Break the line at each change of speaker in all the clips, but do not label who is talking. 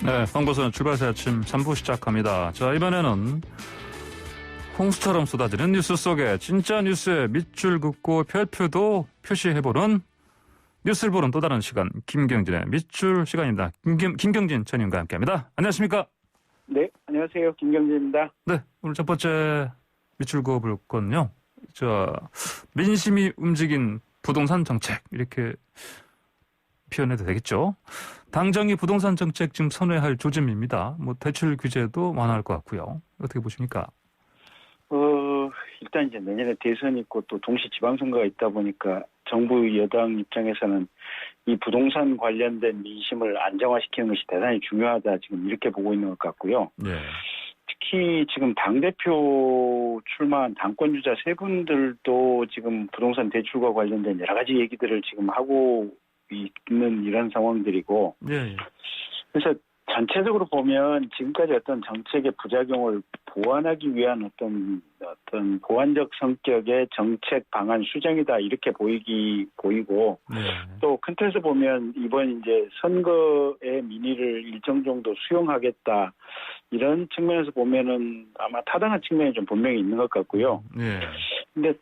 네, 선거선 출발새 아침 3부 시작합니다. 자, 이번에는 홍수처럼 쏟아지는 뉴스 속에 진짜 뉴스의 밑줄 긋고 별표도 표시해보는 뉴스를 보는 또 다른 시간, 김경진의 밑줄 시간입니다. 김경진 전 의원과 함께합니다. 안녕하십니까?
네, 안녕하세요. 김경진입니다.
네, 오늘 첫 번째 밑줄 그어볼 건요. 민심이 움직인 부동산 정책, 이렇게 표현해도 되겠죠. 당정이 부동산 정책 지금 선회할 조짐입니다. 대출 규제도 완화할 것 같고요. 어떻게 보십니까?
일단 이제 내년에 대선이 있고 또 동시 지방선거가 있다 보니까 정부 여당 입장에서는 이 부동산 관련된 민심을 안정화시키는 것이 대단히 중요하다, 지금 이렇게 보고 있는 것 같고요.
네.
특히 지금 당대표 출마한 당권주자 세 분들도 지금 부동산 대출과 관련된 여러 가지 얘기들을 지금 하고 있는 이런 상황들이고,
네.
그래서 전체적으로 보면 지금까지 어떤 정책의 부작용을 보완하기 위한 어떤 보완적 성격의 정책 방안 수정이다, 이렇게 보이고,
네.
또 큰 틀에서 보면 이번 이제 선거의 민의를 일정 정도 수용하겠다, 이런 측면에서 보면은 아마 타당한 측면이 좀 분명히 있는 것 같고요.
네.
근데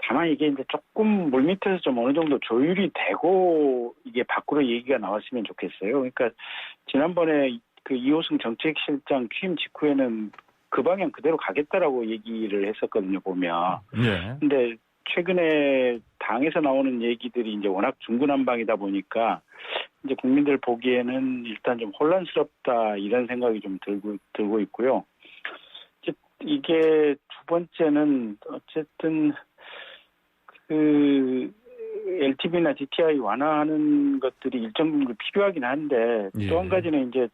다만 이게 이제 조금 물밑에서 좀 어느 정도 조율이 되고 이게 밖으로 얘기가 나왔으면 좋겠어요. 그러니까 지난번에 그 이호승 정책실장 취임 직후에는 그 방향 그대로 가겠다라고 얘기를 했었거든요, 보면.
네.
근데 최근에 당에서 나오는 얘기들이 이제 워낙 중구난방이다 보니까 이제 국민들 보기에는 일단 좀 혼란스럽다, 이런 생각이 좀 들고 있고요. 이게 두 번째는 어쨌든 그 LTV나 DTI 완화하는 것들이 일정 정도 필요하긴 한데,
예.
또 한 가지는 이제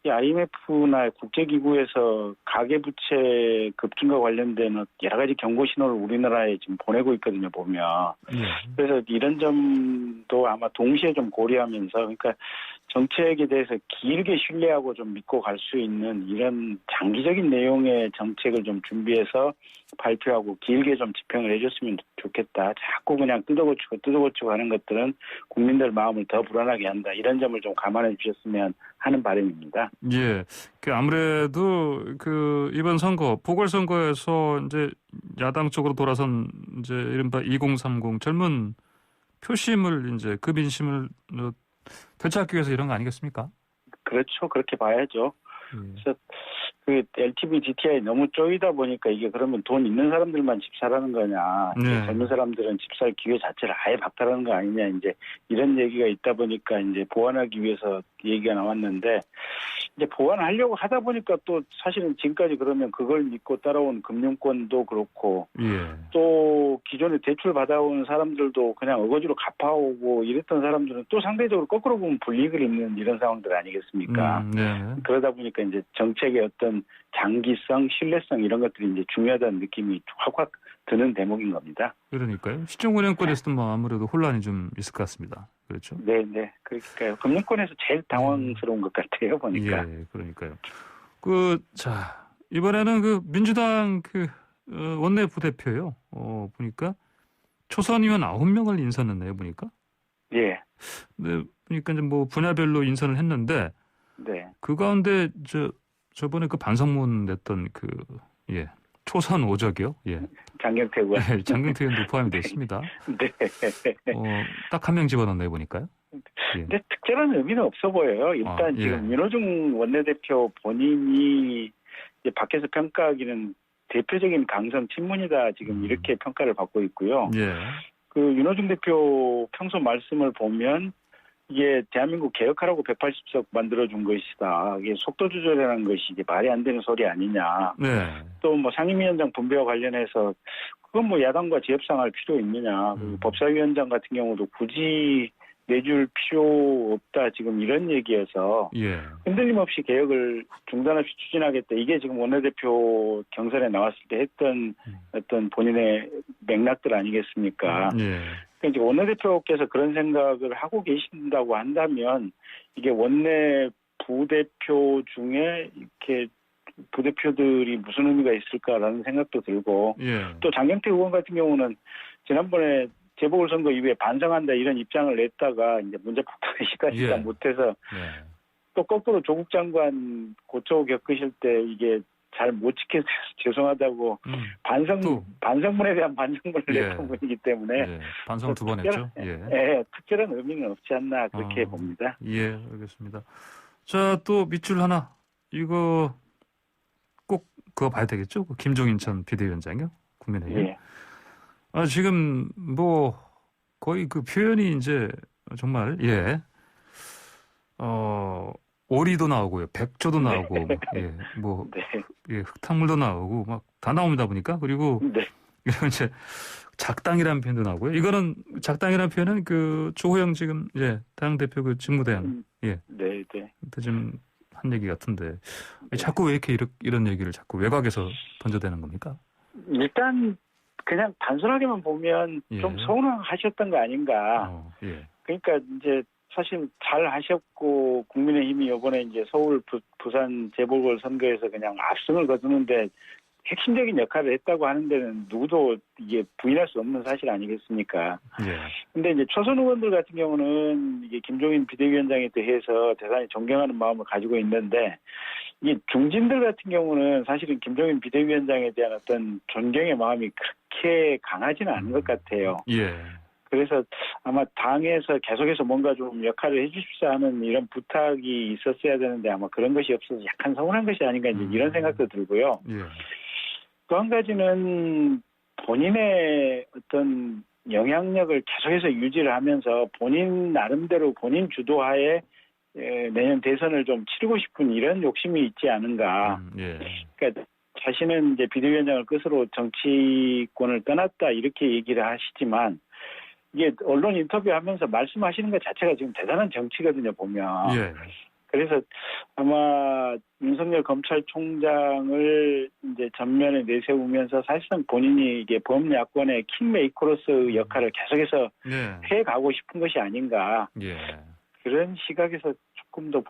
IMF나 국제기구에서 가계부채 급증과 관련된 여러 가지 경고 신호를 우리나라에 지금 보내고 있거든요, 보면.
예.
그래서 이런 점도 아마 동시에 좀 고려하면서, 그러니까 정책에 대해서 길게 신뢰하고 좀 믿고 갈 수 있는 이런 장기적인 내용의 정책을 좀 준비해서 발표하고 길게 좀 집행을 해줬으면 좋겠다. 자꾸 그냥 뜯어고치고 하는 것들은 국민들 마음을 더 불안하게 한다, 이런 점을 좀 감안해 주셨으면 하는 바람입니다.
예. 아무래도 이번 선거, 보궐선거에서 이제 야당 쪽으로 돌아선 이제 이른바 2030 젊은 표심을 이제 그 민심을 되찾기 위해서 이런 거 아니겠습니까?
그렇죠. 그렇게 봐야죠.
예.
그래서 그 LTV, DTI 너무 쪼이다 보니까 이게 그러면 돈 있는 사람들만 집 사라는 거냐,
네.
젊은 사람들은 집 살 기회 자체를 아예 박탈하는 거 아니냐, 이제 이런 얘기가 있다 보니까 이제 보완하기 위해서 얘기가 나왔는데, 이제 보완하려고 하다 보니까 또 사실은 지금까지 그러면 그걸 믿고 따라온 금융권도 그렇고,
예.
또 기존에 대출 받아온 사람들도 그냥 어거지로 갚아오고 이랬던 사람들은 또 상대적으로 거꾸로 보면 불이익을 입는 이런 상황들 아니겠습니까?
네.
그러다 보니까 이제 정책의 어떤 장기성, 신뢰성, 이런 것들이 이제 중요하다는 느낌이 확 드는 대목인 겁니다.
그러니까요. 시중은행권에서도 아무래도 혼란이 좀 있을 것 같습니다. 그렇죠?
네. 그러니까요. 금융권에서 제일 당황스러운 것 같아요, 보니까.
예, 그러니까요. 이번에는 민주당 원내 부대표요. 보니까 초선 의원 9명을 인선했네요, 보니까.
예.
네, 보니까 이제 분야별로 인선을 했는데,
네.
그 가운데 저번에 반성문 냈던 초선 오적이요. 예.
장경태 의원.
네, 장경태 의원도 포함이 됐습니다.
네.
딱 한 명 집어넣네요, 보니까요. 예.
근데 특별한 의미는 없어 보여요. 일단 지금 윤호중 원내대표 본인이 이제 밖에서 평가하기는 대표적인 강성 친문이다, 지금 이렇게 평가를 받고 있고요.
예.
윤호중 대표 평소 말씀을 보면 이게 대한민국 개혁하라고 180석 만들어준 것이다, 이게 속도 조절이라는 것이 이게 말이 안 되는 소리 아니냐.
네.
또 상임위원장 분배와 관련해서 그건 야당과 재협상할 필요 있느냐. 법사위원장 같은 경우도 굳이 내줄 필요 없다, 지금 이런 얘기여서
예.
흔들림 없이 개혁을 중단 없이 추진하겠다, 이게 지금 원내대표 경선에 나왔을 때 했던 어떤 본인의 맥락들 아니겠습니까?
예.
그러니까 원내대표께서 그런 생각을 하고 계신다고 한다면 이게 원내 부대표 중에 이렇게 부대표들이 무슨 의미가 있을까라는 생각도 들고,
예.
또 장경태 의원 같은 경우는 지난번에 재보궐선거 이후에 반성한다, 이런 입장을 냈다가 이제 문제 폭탄에 시간이
예.
못해서
예.
또 거꾸로 조국 장관 고초 겪으실 때 이게 잘 못 지켜서 죄송하다고 반성문에 대한 반성문을 냈던 분이기 때문에
예. 반성 2번 했죠.
특별한 의미는 없지 않나 그렇게 봅니다.
예, 알겠습니다. 자, 또 밑줄 하나. 이거 꼭 그거 봐야 되겠죠? 김종인 전 비대위원장이요? 국민의힘.
예.
지금 뭐 거의 그 표현이 이제 정말 오리도 나오고요, 백조도 나오고, 흙탕물도 나오고 막 다 나옵니다 보니까. 그리고 이런 이제 작당이라는 표현도 나오고요. 이거는 작당이라는 표현은 그 조호영 지금 당 대표 그 직무대행 그때 좀 한 얘기 같은데 자꾸 왜 이렇게 이런 얘기를 자꾸 외곽에서 던져대는 겁니까?
일단 그냥 단순하게만 보면 좀 서운하셨던 거 아닌가. 그러니까 이제 사실 잘 하셨고 국민의힘이 이번에 이제 서울 부산 재보궐 선거에서 그냥 압승을 거두는데 핵심적인 역할을 했다고 하는 데는 누구도 이게 부인할 수 없는 사실 아니겠습니까? 근데 이제 초선 의원들 같은 경우는 이게 김종인 비대위원장에 대해서 대단히 존경하는 마음을 가지고 있는데 이게 중진들 같은 경우는 사실은 김종인 비대위원장에 대한 어떤 존경의 마음이 그렇게 강하지는 않은 것 같아요. 그래서 아마 당에서 계속해서 뭔가 좀 역할을 해주십사 하는 이런 부탁이 있었어야 되는데 아마 그런 것이 없어서 약간 서운한 것이 아닌가 이제 이런 생각도 들고요. 또 한 가지는 본인의 어떤 영향력을 계속해서 유지를 하면서 본인 나름대로 본인 주도하에 내년 대선을 좀 치르고 싶은 이런 욕심이 있지 않은가. 그러니까 자신은 이제 비대위원장을 끝으로 정치권을 떠났다 이렇게 얘기를 하시지만 이게 언론 인터뷰하면서 말씀하시는 것 자체가 지금 대단한 정치거든요, 보면. 그래서 아마 윤석열 검찰총장을 이제 전면에 내세우면서 사실상 본인이 이게 범야권의 킹메이커로서 역할을 계속해서 해가고 싶은 것이 아닌가. 그런 시각에서 조금 더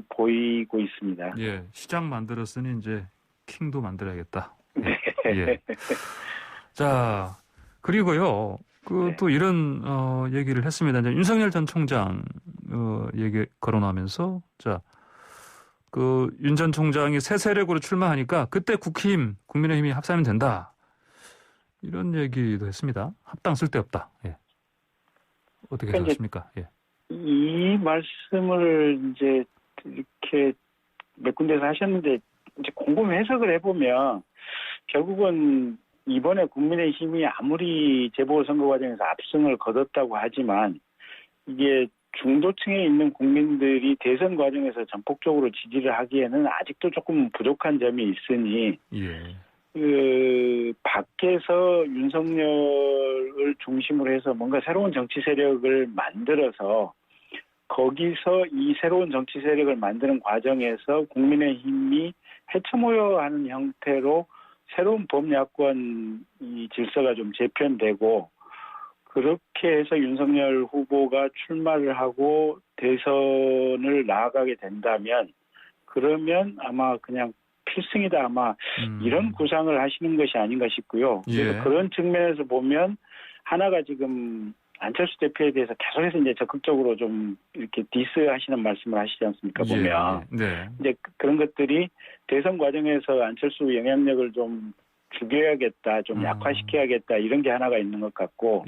보이고 있습니다.
시장 만들었으니 이제 킹도 만들어야겠다. 자, 그리고요. 또 이런 얘기를 했습니다. 이제 윤석열 전 총장 얘기 거론하면서 윤 전 총장이 새 세력으로 출마하니까 그때 국민의힘이 합사하면 된다. 이런 얘기도 했습니다. 합당 쓸데없다. 어떻게 생각하십니까?
이 말씀을 이제 이렇게 몇 군데서 하셨는데 이제 곰곰이 해석을 해보면 결국은 이번에 국민의힘이 아무리 재보궐선거 과정에서 압승을 거뒀다고 하지만 이게 중도층에 있는 국민들이 대선 과정에서 전폭적으로 지지를 하기에는 아직도 조금 부족한 점이 있으니 그 밖에서 윤석열을 중심으로 해서 뭔가 새로운 정치 세력을 만들어서 거기서 이 새로운 정치 세력을 만드는 과정에서 국민의힘이 해쳐모여하는 형태로 새로운 범야권 이 질서가 좀 재편되고 그렇게 해서 윤석열 후보가 출마를 하고 대선을 나아가게 된다면 그러면 아마 그냥 필승이다 아마 이런 구상을 하시는 것이 아닌가 싶고요. 그래서 그런 측면에서 보면 하나가 지금 안철수 대표에 대해서 계속해서 이제 적극적으로 좀 이렇게 디스하시는 말씀을 하시지 않습니까? 보면 이제 그런 것들이 대선 과정에서 안철수 영향력을 좀 죽여야겠다, 좀 약화시켜야겠다 이런 게 하나가 있는 것 같고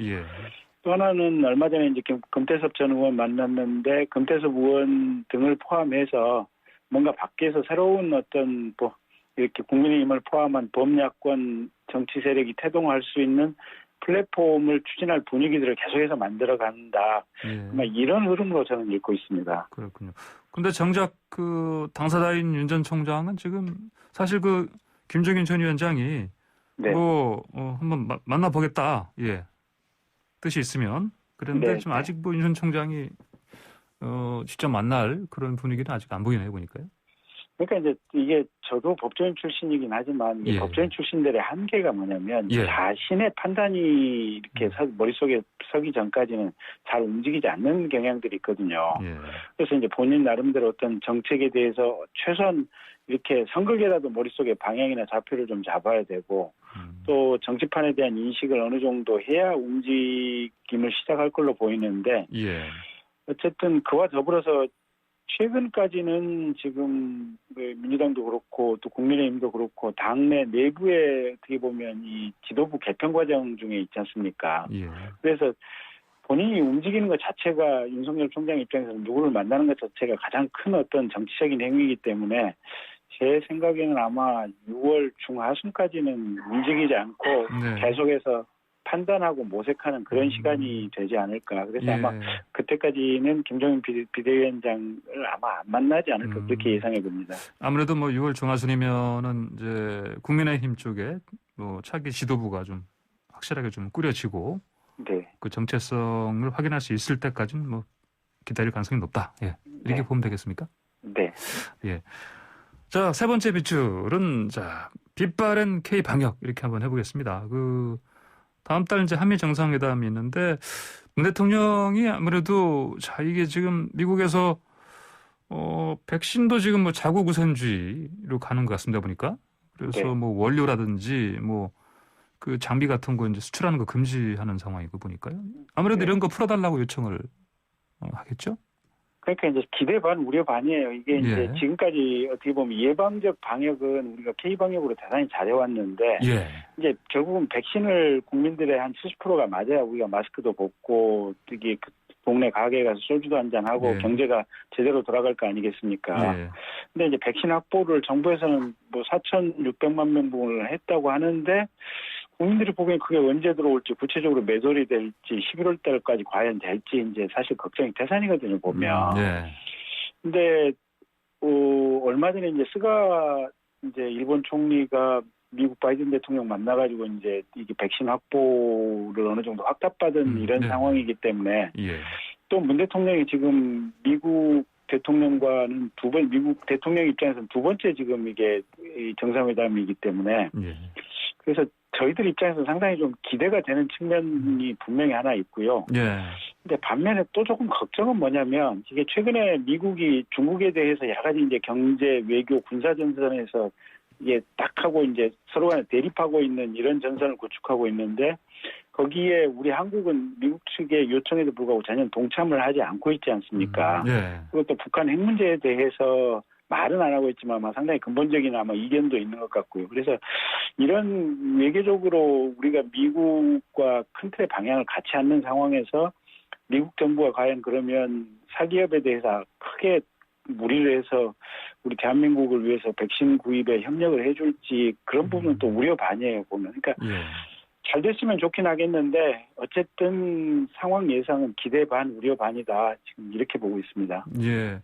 또 하나는 얼마 전에 이제 금태섭 전 의원 만났는데 금태섭 의원 등을 포함해서 뭔가 밖에서 새로운 어떤 이렇게 국민의힘을 포함한 범야권 정치 세력이 태동할 수 있는 플랫폼을 추진할 분위기들을 계속해서 만들어간다. 이런 흐름으로 저는 읽고 있습니다.
그렇군요. 근데 정작 그 당사자인 윤 전 총장은 지금 사실 그 김종인 전 위원장이 한번 만나보겠다. 뜻이 있으면. 그런데 좀 아직 윤 전 총장이 직접 만날 그런 분위기는 아직 안 보이네요, 보니까요.
그러니까 이제 이게 저도 법조인 출신이긴 하지만 법조인 출신들의 한계가 뭐냐면 자신의 판단이 이렇게 머릿속에 서기 전까지는 잘 움직이지 않는 경향들이 있거든요. 그래서 이제 본인 나름대로 어떤 정책에 대해서 최소한 이렇게 선거계라도 머릿속에 방향이나 좌표를 좀 잡아야 되고 또 정치판에 대한 인식을 어느 정도 해야 움직임을 시작할 걸로 보이는데 어쨌든 그와 더불어서 최근까지는 지금 민주당도 그렇고 또 국민의힘도 그렇고 당내 내부에 어떻게 보면 이 지도부 개편 과정 중에 있지 않습니까?
예.
그래서 본인이 움직이는 것 자체가 윤석열 총장 입장에서는 누구를 만나는 것 자체가 가장 큰 어떤 정치적인 행위이기 때문에 제 생각에는 아마 6월 중하순까지는 움직이지 않고
네.
계속해서 판단하고 모색하는 그런 시간이 되지 않을까. 그래서
예.
아마 그때까지는 김종인 비대위원장을 아마 안 만나지 않을까 그렇게 예상해 봅니다.
아무래도 뭐 6월 중하순이면은 이제 국민의힘 쪽에 뭐 차기 지도부가 좀 확실하게 좀 꾸려지고
네.
그 정체성을 확인할 수 있을 때까지는 뭐 기다릴 가능성이 높다. 예. 이렇게
네.
보면 되겠습니까?
네.
예. 자, 세 번째 빗줄은 자, 빛바랜 K 방역 이렇게 한번 해보겠습니다. 그 다음 달 이제 한미 정상회담이 있는데 문 대통령이 아무래도 자 이게 지금 미국에서 백신도 지금 뭐 자국 우선주의로 가는 것 같습니다 보니까. 그래서
네.
뭐 원료라든지 뭐 그 장비 같은 거 이제 수출하는 거 금지하는 상황이고 보니까요. 아무래도
네.
이런 거 풀어달라고 요청을 하겠죠?
그러니까 이제 기대 반 우려 반이에요. 이게 이제
예.
지금까지 어떻게 보면 예방적 방역은 우리가 K 방역으로 대단히 잘해왔는데
예.
이제 결국은 백신을 국민들의 한 70%가 맞아야 우리가 마스크도 벗고 이게 그 동네 가게에 가서 소주도 한잔 하고
예.
경제가 제대로 돌아갈 거 아니겠습니까?
예.
근데 이제 백신 확보를 정부에서는 뭐 4,600만 명분을 했다고 하는데 국민들이 보기엔 그게 언제 들어올지 구체적으로 몇 월이 될지 11월 달까지 과연 될지 이제 사실 걱정이 태산이거든요 보면.
예.
근데 얼마 전에 이제 스가 이제 일본 총리가 미국 바이든 대통령 만나가지고 이제 이게 백신 확보를 어느 정도 확답받은 이런
네.
상황이기 때문에
예.
또 문 대통령이 지금 미국 대통령과는 미국 대통령 입장에서는 두 번째 지금 이게 이 정상회담이기 때문에
예.
그래서 저희들 입장에서 상당히 좀 기대가 되는 측면이 분명히 하나 있고요.
예.
근데 반면에 또 조금 걱정은 뭐냐면 이게 최근에 미국이 중국에 대해서 여러 가지 이제 경제, 외교, 군사 전선에서 이게 딱 하고 이제 서로 간에 대립하고 있는 이런 전선을 구축하고 있는데 거기에 우리 한국은 미국 측의 요청에도 불구하고 전혀 동참을 하지 않고 있지 않습니까?
예.
그리고 또 북한 핵 문제에 대해서 말은 안 하고 있지만 아마 상당히 근본적인 아마 이견도 있는 것 같고요. 그래서 이런 외교적으로 우리가 미국과 큰 틀의 방향을 같이 않는 상황에서 미국 정부가 과연 그러면 사기업에 대해서 크게 무리를 해서 우리 대한민국을 위해서 백신 구입에 협력을 해줄지 그런 부분은 또 우려 반이에요 보면. 그러니까
예.
잘 됐으면 좋긴 하겠는데 어쨌든 상황 예상은 기대 반 우려 반이다 지금 이렇게 보고 있습니다.
예.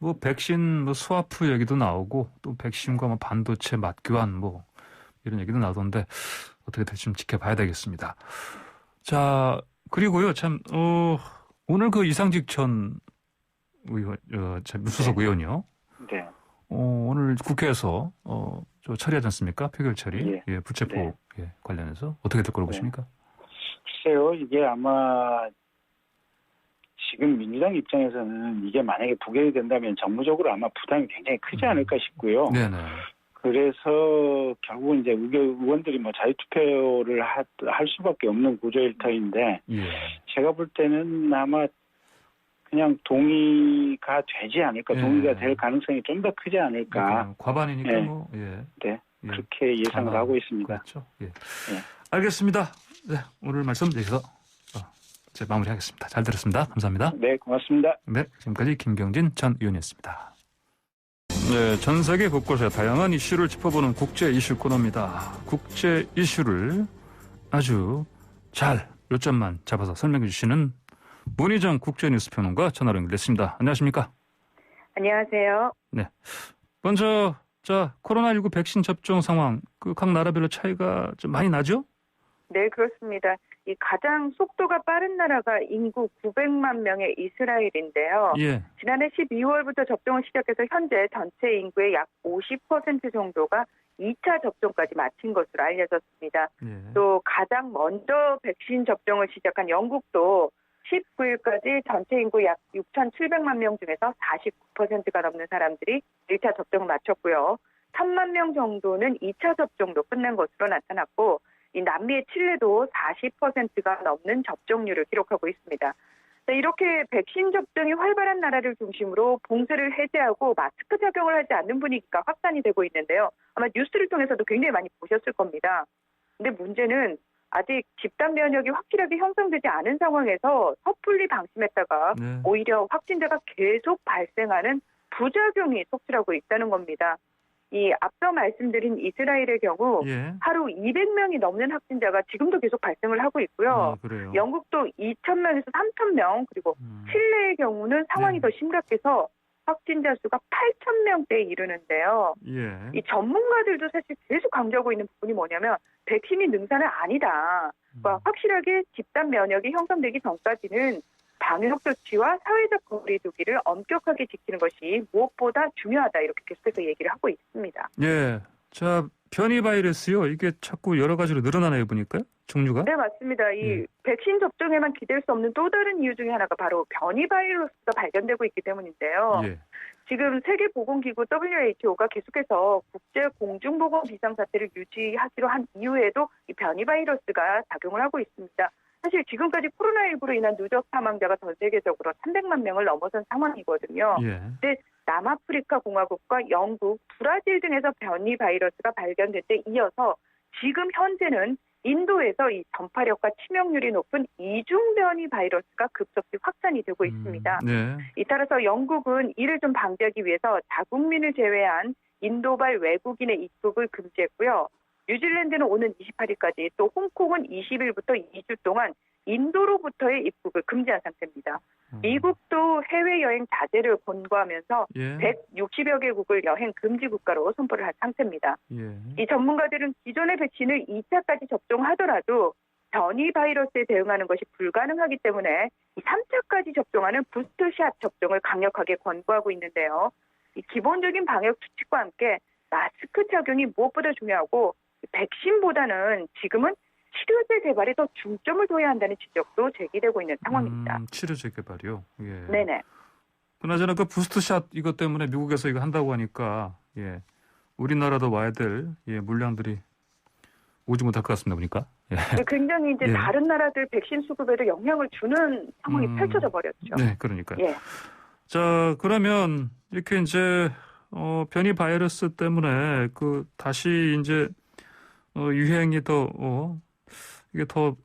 뭐 백신 뭐 스와프 얘기도 나오고 또 백신과 뭐 반도체 맞교환 뭐 이런 얘기도 나오던데 어떻게 될지 좀 지켜봐야 되겠습니다. 자 그리고요 참 오늘 그 이상직 전 의원 무소속
네.
의원이요.
네.
오늘 국회에서 저 처리하지 않습니까? 표결 처리.
예.
예, 불체포
네.
예, 관련해서 어떻게 될 거로
네.
보십니까?
글쎄요 이게 아마 지금 민주당 입장에서는 이게 만약에 부결이 된다면 정무적으로 아마 부담이 굉장히 크지 않을까 싶고요.
네네.
그래서 결국은 이제 의원들이 뭐 자유투표를 할 수밖에 없는 구조일 터인데
예.
제가 볼 때는 아마 그냥 동의가 되지 않을까,
예.
동의가 될 가능성이 좀 더 크지 않을까.
그러니까 과반이니까
예.
뭐 예.
네,
예.
그렇게 예상을
아마
하고 있습니다.
그렇죠. 예. 알겠습니다. 네, 오늘 말씀 여기서 이제 마무리하겠습니다. 잘 들었습니다. 감사합니다.
네, 고맙습니다.
네, 지금까지 김경진 전 의원이었습니다. 네, 전 세계 곳곳에 다양한 이슈를 짚어보는 국제 이슈 코너입니다. 국제 이슈를 아주 잘 요점만 잡아서 설명해 주시는 문희정 국제뉴스평론가 전화로 연결됐습니다. 안녕하십니까?
안녕하세요.
네. 먼저 코로나19 백신 접종 상황 각 나라별로 차이가 좀 많이 나죠?
네, 그렇습니다. 이 가장 속도가 빠른 나라가 인구 900만 명의 이스라엘인데요.
예.
지난해 12월부터 접종을 시작해서 현재 전체 인구의 약 50% 정도가 2차 접종까지 마친 것으로 알려졌습니다.
예.
또 가장 먼저 백신 접종을 시작한 영국도 19일까지 전체 인구 약 6,700만 명 중에서 49%가 넘는 사람들이 1차 접종을 마쳤고요. 1,000만 명 정도는 2차 접종도 끝낸 것으로 나타났고 이 남미의 칠레도 40%가 넘는 접종률을 기록하고 있습니다. 네, 이렇게 백신 접종이 활발한 나라를 중심으로 봉쇄를 해제하고 마스크 착용을 하지 않는 분위기가 확산이 되고 있는데요. 아마 뉴스를 통해서도 굉장히 많이 보셨을 겁니다. 근데 문제는 아직 집단 면역이 확실하게 형성되지 않은 상황에서 섣불리 방심했다가
네.
오히려 확진자가 계속 발생하는 부작용이 속출하고 있다는 겁니다. 이 앞서 말씀드린 이스라엘의 경우
예.
하루 200명이 넘는 확진자가 지금도 계속 발생을 하고 있고요.
아, 그래요.
영국도 2,000명에서 3,000명, 그리고 칠레의 경우는 상황이
네.
더 심각해서 확진자 수가 8,000명대에 이르는데요.
예.
이 전문가들도 사실 계속 강조하고 있는 부분이 뭐냐면 백신이 능사는 아니다. 그러니까 확실하게 집단 면역이 형성되기 전까지는 방역 조치와 사회적 거리 두기를 엄격하게 지키는 것이 무엇보다 중요하다. 이렇게 계속해서 얘기를 하고 있습니다.
예. 자, 변이 바이러스요. 이게 자꾸 여러 가지로 늘어나네요, 보니까요. 종류가.
네, 맞습니다. 이
예.
백신 접종에만 기댈 수 없는 또 다른 이유 중에 하나가 바로 변이 바이러스가 발견되고 있기 때문인데요.
예.
지금 세계보건기구 WHO가 계속해서 국제 공중보건 비상사태를 유지하기로 한 이후에도 이 변이 바이러스가 작용을 하고 있습니다. 사실 지금까지 코로나19로 인한 누적 사망자가 전 세계적으로 300만 명을 넘어선 상황이거든요.
예.
근데 남아프리카 공화국과 영국, 브라질 등에서 변이 바이러스가 발견된 데 이어서 지금 현재는 인도에서 이 전파력과 치명률이 높은 이중 변이 바이러스가 급속히 확산이 되고 있습니다.
네.
따라서 영국은 이를 좀 방지하기 위해서 자국민을 제외한 인도발 외국인의 입국을 금지했고요. 뉴질랜드는 오는 28일까지 또 홍콩은 20일부터 2주 동안 인도로부터의 입국을 금지한 상태입니다. 미국도 해외여행 자제를 권고하면서
예.
160여 개국을 여행 금지 국가로 선포를 한 상태입니다.
예.
이 전문가들은 기존의 백신을 2차까지 접종하더라도 변이 바이러스에 대응하는 것이 불가능하기 때문에 이 3차까지 접종하는 부스터샷 접종을 강력하게 권고하고 있는데요. 이 기본적인 방역 수칙과 함께 마스크 착용이 무엇보다 중요하고 백신보다는 지금은 치료제 개발에 더 중점을 둬야 한다는 지적도 제기되고 있는 상황입니다.
치료제 개발이요. 예.
네네.
그나저나 그 부스트샷 이것 때문에 미국에서 이거 한다고 하니까 예. 우리나라도 와야 될 물량들이 오지 못할 것 같습니다. 보니까. 예.
굉장히 이제
예.
다른 나라들 백신 수급에도 영향을 주는 상황이 펼쳐져 버렸죠.
네, 그러니까요.
예.
자, 그러면 이렇게 이제 변이 바이러스 때문에 그 다시 이제 유행이 이게 더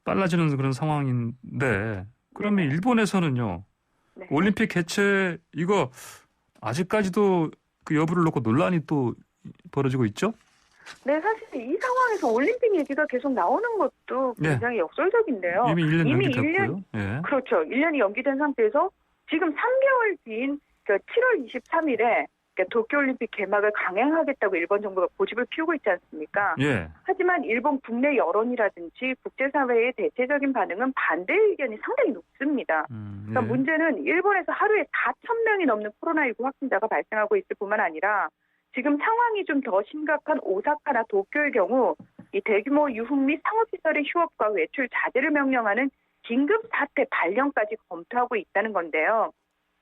빨라지는 그런 상황인데 그러면
네네.
일본에서는요.
네.
올림픽 개최 이거 아직까지도 그 여부를 놓고 논란이 또 벌어지고 있죠?
네, 사실 이 상황에서 올림픽 얘기가 계속 나오는 것도 굉장히 역설적인데요.
이미 1년
이미
연기됐고요. 예.
그렇죠. 1년이 연기된 상태에서 지금 3개월 뒤인 7월 23일에 도쿄올림픽 개막을 강행하겠다고 일본 정부가 고집을 피우고 있지 않습니까?
예.
하지만 일본 국내 여론이라든지 국제사회의 대체적인 반응은 반대 의견이 상당히 높습니다. 그러니까
예.
문제는 일본에서 하루에 4,000명이 넘는 코로나19 확진자가 발생하고 있을 뿐만 아니라 지금 상황이 좀 더 심각한 오사카나 도쿄의 경우 이 대규모 유흥 및 상업시설의 휴업과 외출 자제를 명령하는 긴급 사태 발령까지 검토하고 있다는 건데요.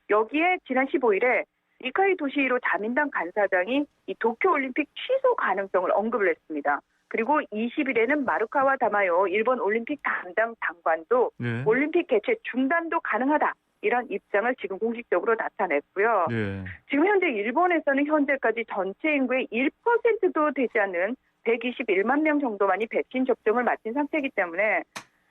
여기에 지난 15일에 니카이 도시히로 자민당 간사장이 이 도쿄올림픽 취소 가능성을 언급을 했습니다. 그리고 20일에는 마루카와 다마요 일본 올림픽 담당 장관도
예.
올림픽 개최 중단도 가능하다. 이런 입장을 지금 공식적으로 나타냈고요.
예.
지금 현재 일본에서는 현재까지 전체 인구의 1%도 되지 않는 121만 명 정도만이 백신 접종을 마친 상태이기 때문에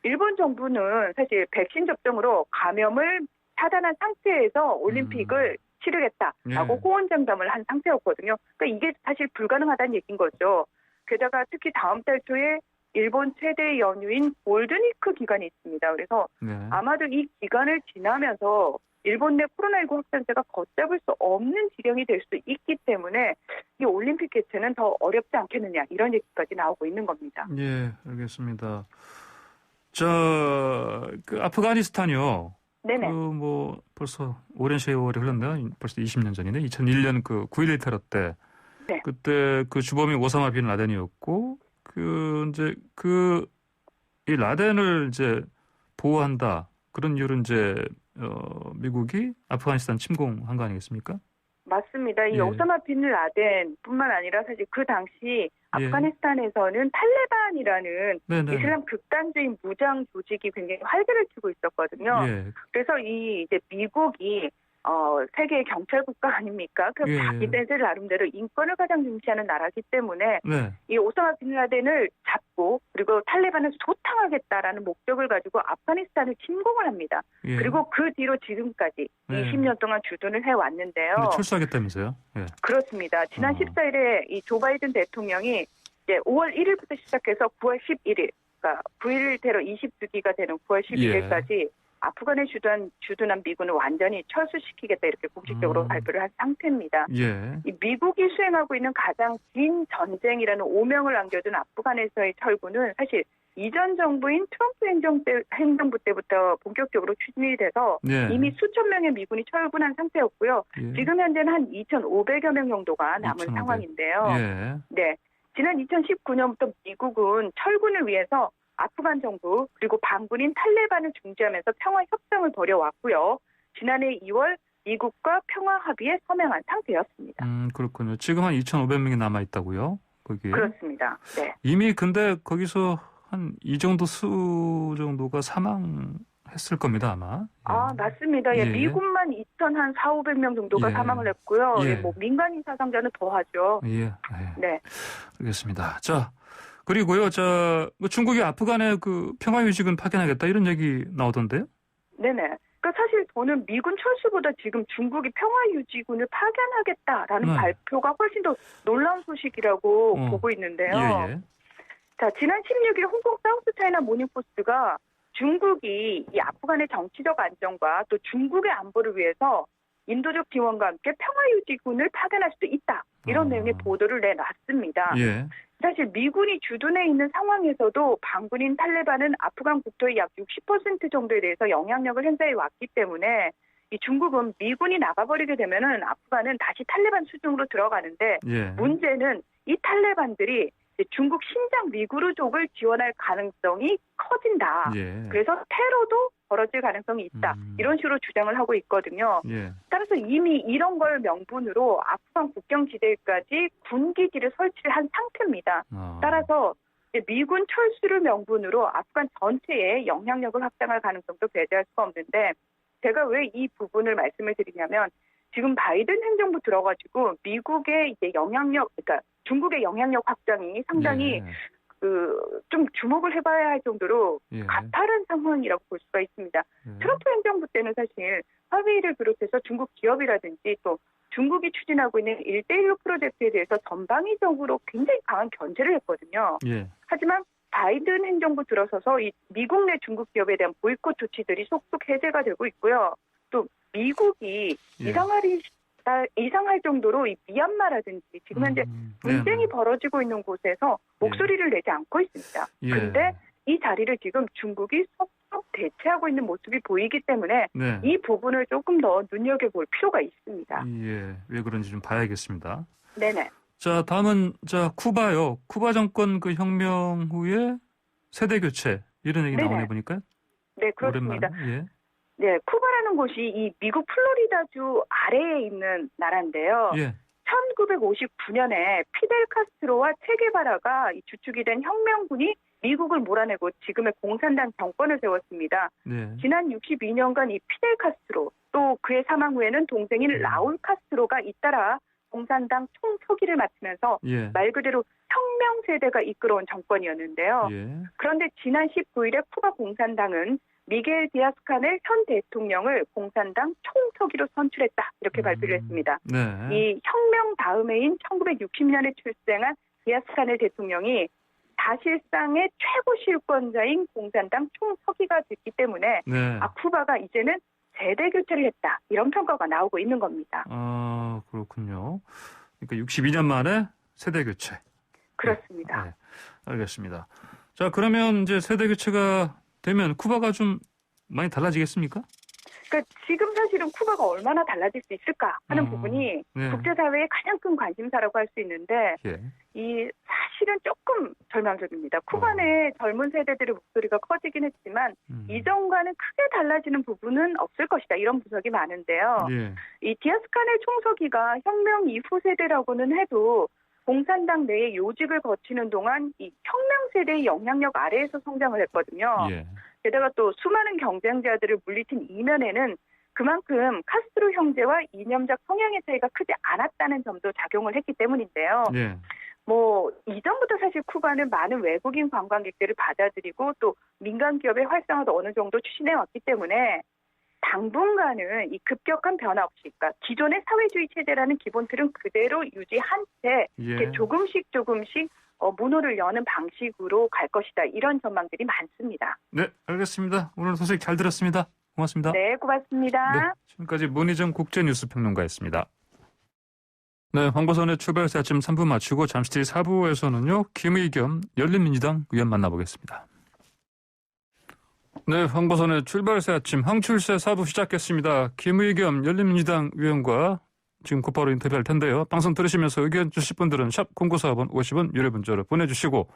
일본 정부는 사실 백신 접종으로 감염을 차단한 상태에서 올림픽을 치르겠다라고
예.
호언장담을 한 상태였거든요. 그러니까 이게 사실 불가능하다는 얘기인 거죠. 게다가 특히 다음 달 초에 일본 최대 연휴인 골든위크 기간이 있습니다. 그래서
네.
아마도 이 기간을 지나면서 일본 내 코로나19 확산세가 걷잡을 수 없는 지경이 될 수 있기 때문에 이 올림픽 개최는 더 어렵지 않겠느냐 이런 얘기까지 나오고 있는 겁니다.
예, 알겠습니다. 그 아프가니스탄이요.
네네.
벌써 오랜 세월이 흘렀네요. 벌써 20년 전이네. 2001년 그 9.11 테러 때.
네.
그때 그 주범이 오사마 빈 라덴이었고, 이 라덴을 이제 보호한다. 그런 이유로 이제, 미국이 아프가니스탄 침공한 거 아니겠습니까?
맞습니다. 이
예.
오사마 빈 라덴뿐만 아니라 사실 그 당시 아프가니스탄에서는 탈레반이라는
네네.
이슬람 극단주의 무장 조직이 굉장히 활개를 치고 있었거든요.
예.
그래서 이제 미국이 세계의 경찰 국가 아닙니까? 그
예.
자기네들 나름대로 인권을 가장 중시하는 나라기 때문에
네.
이 오사마 빈 라덴을 잡고 그리고 탈레반을 소탕하겠다라는 목적을 가지고 아프가니스탄을 침공을 합니다.
예.
그리고 그 뒤로 지금까지
네.
20년 동안 주둔을 해왔는데요.
근데 철수하겠다면서요? 예.
그렇습니다. 지난 14일에 이 조 바이든 대통령이 이제 5월 1일부터 시작해서 9월 11일, 그러니까 9일 테러 20주기가 되는 9월 11일까지 아프간에 주둔한 미군을 완전히 철수시키겠다 이렇게 공식적으로 발표를 한 상태입니다.
예.
이 미국이 수행하고 있는 가장 긴 전쟁이라는 오명을 안겨준 아프간에서의 철군은 사실 이전 정부인 트럼프 행정부 때부터 본격적으로 추진이 돼서
예.
이미 수천 명의 미군이 철군한 상태였고요.
예.
지금 현재는 한 2,500여 명 정도가 남은
2,500.
상황인데요.
예.
네, 지난 2019년부터 미국은 철군을 위해서 아프간 정부 그리고 반군인 탈레반을 중재하면서 평화 협상을 벌여왔고요. 지난해 2월 미국과 평화 합의에 서명한 상태였습니다.
그렇군요. 지금 한 2,500명이 남아 있다고요? 거기에.
그렇습니다. 네.
이미 근데 거기서 한 이 정도 수 정도가 사망했을 겁니다, 아마. 예.
아, 맞습니다. 예,
예.
미군만 2,400명 정도가
예.
사망을 했고요.
예.
예, 뭐 민간인 사상자는 더하죠.
예. 예.
네.
알겠습니다. 자, 그리고요, 중국이 아프간에 그 평화 유직은 파견하겠다 이런 얘기 나오던데요?
네네. 그러니까 사실 저는 미군 철수보다 지금 중국이 평화유지군을 파견하겠다라는
네.
발표가 훨씬 더 놀라운 소식이라고 보고 있는데요.
예, 예.
자, 지난 16일 홍콩 사우스차이나 모닝포스트가 중국이 이 아프간의 정치적 안정과 또 중국의 안보를 위해서 인도적 지원과 함께 평화유지군을 파견할 수도 있다. 이런 내용의 보도를 내놨습니다.
예.
사실 미군이 주둔해 있는 상황에서도 반군인 탈레반은 아프간 국토의 약 60% 정도에 대해서 영향력을 행사해 왔기 때문에 이 중국은 미군이 나가버리게 되면은 아프간은 다시 탈레반 수중으로 들어가는데
예.
문제는 이 탈레반들이 중국 신장 위구르족을 지원할 가능성이 커진다.
예.
그래서 테러도 벌어질 가능성이 있다. 이런 식으로 주장을 하고 있거든요.
예.
따라서 이미 이런 걸 명분으로 아프간 국경지대까지 군기지를 설치를 한 상태입니다. 따라서 미군 철수를 명분으로 아프간 전체에 영향력을 확장할 가능성도 배제할 수가 없는데 제가 왜 이 부분을 말씀을 드리냐면 지금 바이든 행정부 들어가지고 미국의 이제 영향력, 그러니까 중국의 영향력 확장이 상당히
예.
좀 주목을 해봐야 할 정도로
예.
가파른 상황이라고 볼 수가 있습니다.
예.
트럼프 행정부 때는 사실 화웨이를 비롯해서 중국 기업이라든지 또 중국이 추진하고 있는 1대1로 프로젝트에 대해서 전방위적으로 굉장히 강한 견제를 했거든요.
예.
하지만 바이든 행정부 들어서서 이 미국 내 중국 기업에 대한 보이콧 조치들이 속속 해제가 되고 있고요. 또 미국이
예.
이상할 정도로 이 미얀마라든지 지금 현재 분쟁이 벌어지고 있는 곳에서 목소리를 내지 않고 있습니다. 그런데 이 자리를 지금 중국이 속속 대체하고 있는 모습이 보이기 때문에
네.
이 부분을 조금 더 눈여겨볼 필요가 있습니다.
예. 왜 그런지 좀 봐야겠습니다.
네네.
자, 다음은 쿠바요. 쿠바 정권 그 혁명 후에 세대 교체 이런 얘기
네네.
나오네 보니까.
네, 그렇습니다.
오랜만에. 예.
네, 쿠바라는 곳이 이 미국 플로리다주 아래에 있는 나라인데요.
예.
1959년에 피델 카스트로와 체게바라가 주축이 된 혁명군이 미국을 몰아내고 지금의 공산당 정권을 세웠습니다.
네.
지난 62년간 이 피델 카스트로 또 그의 사망 후에는 동생인 라울 카스트로가 잇따라 공산당 총서기를 맡으면서
예.
말 그대로 혁명 세대가 이끌어온 정권이었는데요.
예.
그런데 지난 19일에 쿠바 공산당은 미겔 디아스카넬 현 대통령을 공산당 총서기로 선출했다. 이렇게 발표를 했습니다.
네.
이 혁명 다음해인 1960년에 출생한 디아스카넬 대통령이 사실상의 최고 실권자인 공산당 총서기가 됐기 때문에
네.
쿠바가 이제는 세대 교체를 했다. 이런 평가가 나오고 있는 겁니다.
아, 그렇군요. 그러니까 62년 만에 세대 교체.
그렇습니다.
네. 알겠습니다. 자, 그러면 이제 세대 교체가 되면 쿠바가 좀 많이 달라지겠습니까?
그러니까 지금 사실은 쿠바가 얼마나 달라질 수 있을까 하는 부분이
네.
국제사회의 가장 큰 관심사라고 할 수 있는데
예.
이 사실은 조금 절망적입니다. 쿠바 내 젊은 세대들의 목소리가 커지긴 했지만 이전과는 크게 달라지는 부분은 없을 것이다. 이런 분석이 많은데요.
예.
이 디아스카넬 총서기가 혁명 이후 세대라고는 해도 공산당 내에 요직을 거치는 동안 이 혁명 세대의 영향력 아래에서 성장을 했거든요.
예.
게다가 또 수많은 경쟁자들을 물리친 이면에는 그만큼 카스트로 형제와 이념적 성향의 차이가 크지 않았다는 점도 작용을 했기 때문인데요.
예.
뭐 이전부터 사실 쿠바는 많은 외국인 관광객들을 받아들이고 또 민간 기업의 활성화도 어느 정도 추진해 왔기 때문에 당분간은 이 급격한 변화 없이, 그러니까 기존의 사회주의 체제라는 기본 틀은 그대로 유지한 채 이렇게 조금씩 문호를 여는 방식으로 갈 것이다. 이런 전망들이 많습니다.
네, 알겠습니다. 오늘 소식 잘 들었습니다. 고맙습니다.
네, 고맙습니다.
네, 지금까지 문희정 국제뉴스평론가였습니다. 네, 황보선의 출발해서 아침 3부 마치고 잠시 뒤 4부에서는요. 김의겸 열린민주당 의원 만나보겠습니다. 네, 황보선의 출발해서 아침 항출세 4부 시작했습니다. 김의겸 열린민주당 의원과 지금 곧바로 인터뷰할 텐데요. 방송 들으시면서 의견 주실 분들은 샵 0945번 50원 유료 문자로 보내주시고